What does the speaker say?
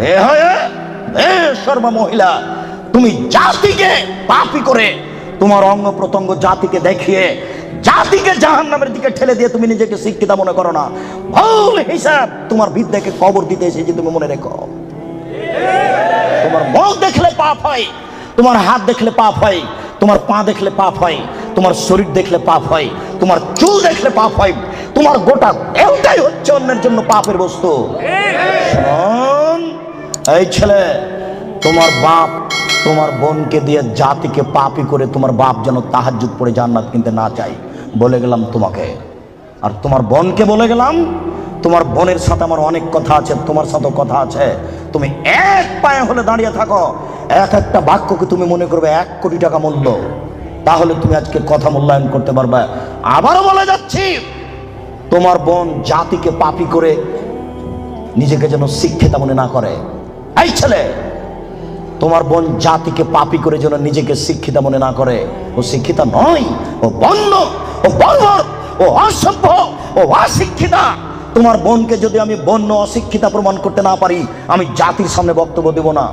এ হয়ে শর্মা মহিলা, তুমি জাতিকে পাপী করে, তোমার অঙ্গ প্রত্যঙ্গ জাতিকে দেখিয়ে জাতিকে জাহান্নামের দিকে ঠেলে দিয়ে তুমি নিজেকে শিক্ষিত মনে করো না। ভুল হিসাব তোমার বিদ্যাকে কবর দিতে এসেছে, তুমি মনে রেখো। তোমার মুখ দেখলে পাপ হয়, তোমার হাত দেখলে পাপ হয়, তোমার পা দেখলে পাপ হয়, তোমার শরীর দেখলে পাপ হয়, তোমার চুল দেখলে পাপ হয়, তোমার গোটা দেহটাই হচ্ছে অন্যের জন্য পাপের বস্তু। শোন এই ছেলে, তোমার বাপ তোমার বোনকে দিয়ে জাতিকে পাপী করে তোমার বাপ যেন তাহাজ্জুদ পড়ে জান্নাত কিনতে না চাই, বলে গেলাম তোমাকে। আর তোমার বোনকে বলে গেলাম, তোমার বোনের সাথে আমার অনেক কথা আছে, তোমার সাথেও কথা আছে। তুমি এক পায়ে হলে দাঁড়িয়ে থাকো, এক একটা বাক্যকে তুমি মনে করবে 1 কোটি টাকা মূল্য, তাহলে তুমি আজকে কথা মূল্যায়ন করতে পারবে। আবারও বলে যাচ্ছি, তোমার বোন জাতিকে পাপী করে নিজেকে যেন শিক্ষিতা মনে না করে। এই ছেলে, তোমার বোন জাতিকে পাপী করে যেন নিজেকে শিক্ষিতা মনে না করে। ও শিক্ষিতা নয়, ও বন্য, ও বর্বর, ও অসভ্য, ও অশিক্ষিতা। তোমার বোনকে যদি আমি বন্য অশিক্ষিতা প্রমাণ করতে না পারি, আমি জাতির সামনে বক্তব্য দেব না।